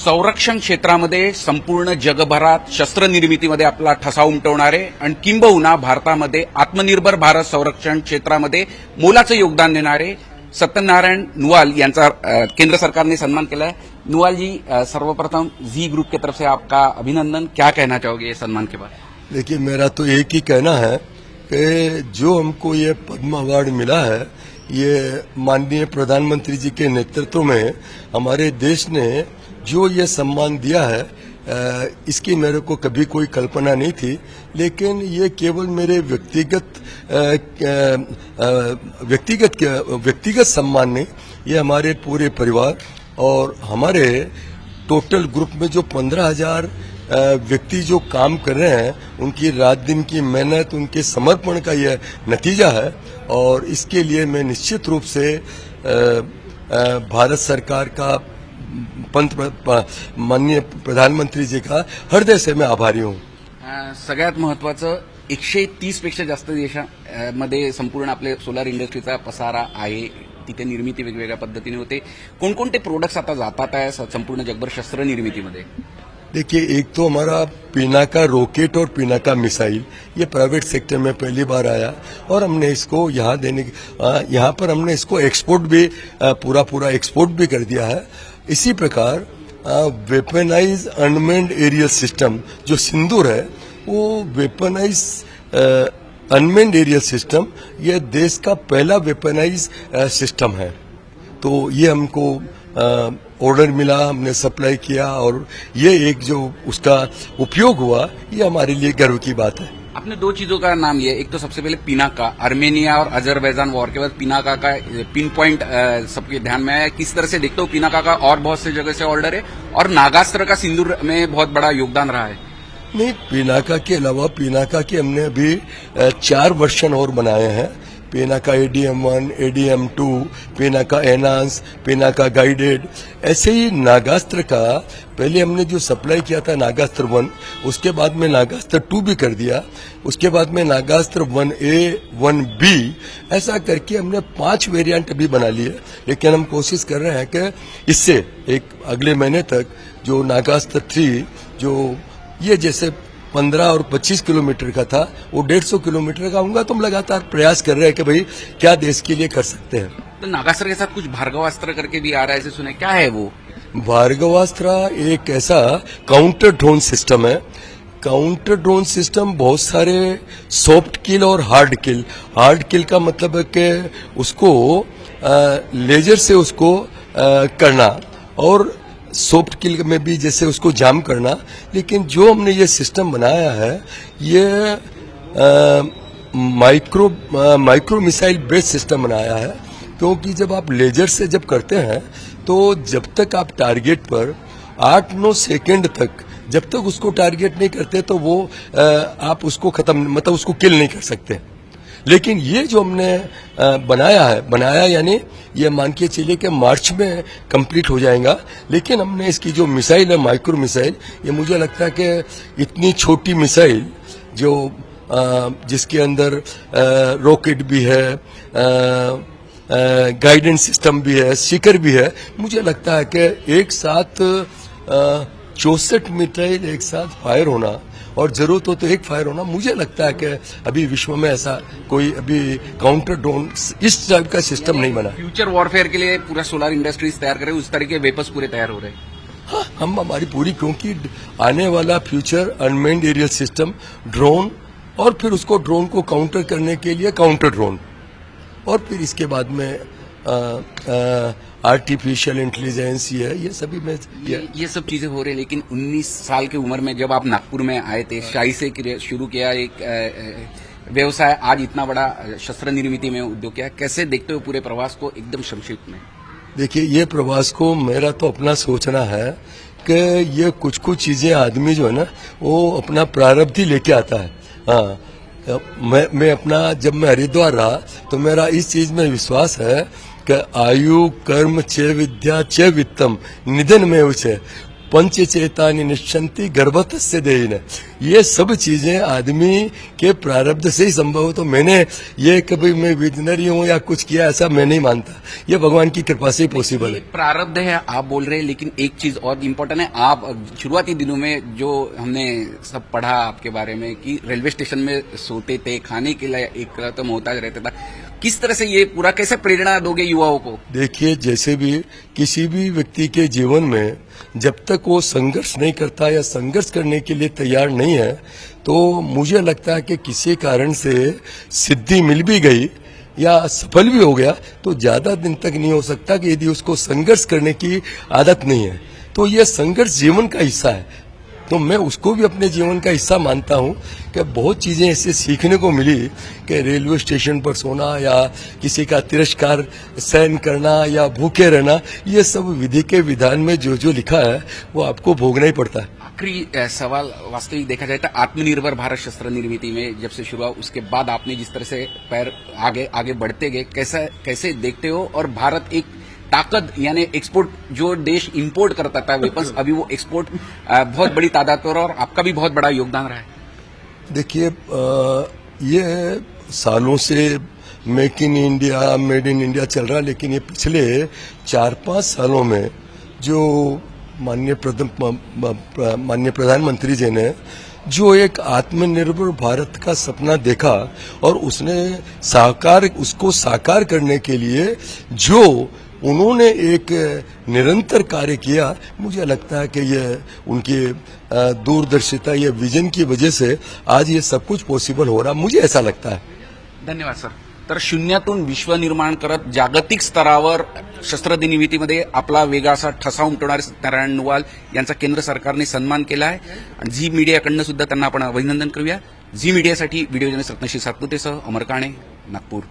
संरक्षण क्षेत्रामध्ये संपूर्ण जगभरात शस्त्र निर्मितीमध्ये आपला ठसा उमटवणारे आणि किंबहुना भारतामध्ये आत्मनिर्भर भारत संरक्षण क्षेत्रामध्ये मोलाचं योगदान देणारे सत्यनारायण नुवाल यांचा केंद्र सरकार ने सम्मान किया है। नुवाल जी, सर्वप्रथम जी ग्रुप की तरफ से आपका अभिनंदन। क्या कहना चाहोगे ये सम्मान के बाद? देखिए, मेरा तो एक ही कहना है कि जो हमको ये पद्म अवार्ड मिला है, ये माननीय प्रधानमंत्री जी के नेतृत्व में हमारे देश ने जो ये सम्मान दिया है, इसकी मेरे को कभी कोई कल्पना नहीं थी। लेकिन ये केवल मेरे व्यक्तिगत सम्मान नहीं, ये हमारे पूरे परिवार और हमारे टोटल ग्रुप में जो 15,000 व्यक्ति जो काम कर रहे हैं, उनकी रात दिन की मेहनत, उनके समर्पण का यह नतीजा है। और इसके लिए मैं निश्चित रूप से भारत सरकार का माननीय प्रधानमंत्री जी का हृदय से मैं आभारी हूँ। सगळ्यात महत्वाचं 130 पेक्षा जास्त देशामध्ये संपूर्ण आपले सोलार इंडस्ट्रीचा पसारा आहे। तिथे निर्मिती वेगवेगळ्या पद्धतीने होते। कोणकोणते प्रोडक्ट्स आता जातात आहे संपूर्ण जगभर शस्त्र निर्मितीमध्ये? देखिए, एक तो हमारा पिनाका रॉकेट और पिनाका मिसाइल, ये प्राइवेट सेक्टर में पहली बार आया और हमने इसको यहाँ पर हमने इसको एक्सपोर्ट भी पूरा एक्सपोर्ट भी कर दिया है। इसी प्रकार वेपनाइज अनमेन्ड एरियल सिस्टम जो सिंदूर है, वो वेपनाइज अनमेन्ड एरियल सिस्टम, ये देश का पहला वेपनाइज सिस्टम है। तो ये हमको ऑर्डर मिला, हमने सप्लाई किया और ये एक जो उसका उपयोग हुआ, ये हमारे लिए गर्व की बात है। आपने दो चीजों का नाम लिया, एक तो सबसे पहले पिनाका, आर्मेनिया और अजरबैजान वॉर के बाद पिनाका का पिन पॉइंट सबके ध्यान में आया। किस तरह से देखते हो पिनाका का और बहुत से जगह से ऑर्डर है और नागास्त्र का सिंदूर में बहुत बड़ा योगदान रहा है? नहीं, पिनाका के अलावा पिनाका के हमने अभी 4 वर्जन और बनाए हैं। Pinaka ADM1, ADM2, Pinaka enhance, Pinaka guided. ऐसे ही नागास्त्र का पहले हमने जो सप्लाई किया था नागास्त्र 1, उसके बाद में नागास्त्र 2 भी कर दिया, उसके बाद में नागास्त्र 1A, 1B, ऐसा करके हमने 5 वेरिएंट अभी बना लिए। लेकिन हम कोशिश कर रहे हैं कि इससे एक अगले महीने तक जो नागास्त्र 3, जो ये जैसे 15 और 25 किलोमीटर का था, वो 150 किलोमीटर का होगा। तो हम लगातार प्रयास कर रहे हैं कि भाई क्या देश के लिए कर सकते हैं। तो नागास्त्र के साथ कुछ भार्गवास्त्र करके भी आ रहा है, ऐसे सुने, क्या है वो? भार्गवास्त्र एक ऐसा काउंटर ड्रोन सिस्टम है। काउंटर ड्रोन सिस्टम बहुत सारे सॉफ्ट किल और हार्ड किल। हार्ड किल का मतलब है कि उसको लेजर से उसको करना, और सॉफ्ट किल में भी जैसे उसको जाम करना। लेकिन जो हमने ये सिस्टम बनाया है, ये माइक्रो मिसाइल बेस्ड सिस्टम बनाया है। क्योंकि जब आप लेजर से जब करते हैं, तो जब तक आप टारगेट पर 8-9 सेकेंड तक जब तक उसको टारगेट नहीं करते, तो वो आप उसको मतलब उसको किल नहीं कर सकते। लेकिन ये जो हमने बनाया यानी ये मान के चलिए कि मार्च में कंप्लीट हो जाएगा। लेकिन हमने इसकी जो मिसाइल है, माइक्रो मिसाइल, ये मुझे लगता है कि इतनी छोटी मिसाइल जो जिसके अंदर रॉकेट भी है, गाइडेंस सिस्टम भी है, सीकर भी है, मुझे लगता है कि एक साथ 64 मिसाइल एक साथ फायर होना, और जरूरत हो तो एक फायर होना, मुझे लगता है कि अभी विश्व में ऐसा कोई अभी काउंटर ड्रोन इस टाइप का सिस्टम नहीं बना। फ्यूचर वॉरफेयर के लिए पूरा सोलार इंडस्ट्रीज तैयार करे, उस तरह के वेपन्स पूरे तैयार हो रहे हैं। हाँ, हम हमारी पूरी, क्योंकि आने वाला future unmanned aerial system, drone, और फिर उसको ड्रोन को काउंटर करने के लिए काउंटर ड्रोन, और फिर इसके बाद में आर्टिफिशियल इंटेलिजेंस, ये सभी में ये सब चीजें हो रही है। लेकिन 19 साल की उम्र में जब आप नागपुर में आए थे, शाही से शुरू किया एक व्यवसाय, आज इतना बड़ा शस्त्र निर्मिती में उद्योग किया, कैसे देखते हो पूरे प्रवास को एकदम संक्षिप्त में? देखिए, ये प्रवास को मेरा तो अपना सोचना है कि ये कुछ चीजें आदमी जो है ना, वो अपना प्रारब्ध ही लेके आता है। हाँ, मैं अपना, जब मैं हरिद्वार रहा तो मेरा इस चीज में विश्वास है कि आयु कर्म च विद्या च वित्तम निधन में उसे पंचचेतानि निश्चंति गर्भतस्य देहिन। ये सब चीजें आदमी के प्रारब्ध से ही संभव हो। तो मैंने ये कभी मैं विजनरी हूं या कुछ किया ऐसा मैं नहीं मानता, ये भगवान की कृपा से ही पॉसिबल है। प्रारब्ध है आप बोल रहे हैं, लेकिन एक चीज और इम्पोर्टेंट है। आप शुरुआती दिनों में जो हमने सब पढ़ा आपके बारे में कि रेलवे स्टेशन में सोते थे, खाने के लिए एक तो मोहताज रहता था, किस तरह से ये पूरा कैसे प्रेरणा दोगे युवाओं को? देखिए, जैसे भी किसी भी व्यक्ति के जीवन में जब तक वो संघर्ष नहीं करता या संघर्ष करने के लिए तैयार नहीं है, तो मुझे लगता है कि किसी कारण से सिद्धि मिल भी गई या सफल भी हो गया तो ज्यादा दिन तक नहीं हो सकता कि यदि उसको संघर्ष करने की आदत नहीं है। तो ये संघर्ष जीवन का हिस्सा है। तो मैं उसको भी अपने जीवन का हिस्सा मानता हूं कि बहुत चीजें ऐसे सीखने को मिली कि रेलवे स्टेशन पर सोना या किसी का तिरस्कार सहन करना या भूखे रहना, ये सब विधि के विधान में जो जो लिखा है वो आपको भोगना ही पड़ता है। आखिरी सवाल, वास्तविक देखा जाए तो आत्मनिर्भर भारत शस्त्र निर्मिति में जब से शुरू हुआ उसके बाद आपने जिस तरह से पैर आगे आगे बढ़ते गए, कैसे देखते हो? और भारत एक ताकत यानी एक्सपोर्ट, जो देश इंपोर्ट करता था वेपन्स, अभी वो एक्सपोर्ट बहुत बड़ी तादाद पर, और आपका भी बहुत बड़ा योगदान रहा है। देखिए, ये सालों से make in India, made in India चल रहा है, लेकिन ये पिछले 4-5 सालों में जो माननीय प्रधानमंत्री जी ने जो एक आत्मनिर्भर भारत का सपना देखा और उसको साकार करने के लिए जो उन्होंने एक निरंतर कार्य किया, मुझे लगता है कि ये उनकी दूरदर्शिता, ये विजन की वजह से आज ये सब कुछ पॉसिबल हो रहा, मुझे ऐसा लगता है। धन्यवाद सर। तर शून्यातून विश्व निर्माण करत जागतिक स्तरावर शस्त्र निर्मितीमध्ये आपला वेगळा असा ठसा उमटवणारे सत्यनारायण नुवाल यांचा केंद्र सरकारने सन्मान केला आहे आणि झी मीडियाकडनं सुद्धा त्यांना आपण अभिनंदन करूया। झी मीडियासाठी व्हिडिओ जर्नलिस्ट रत्नश्री सातपुतेसह अमर काणे, नागपूर।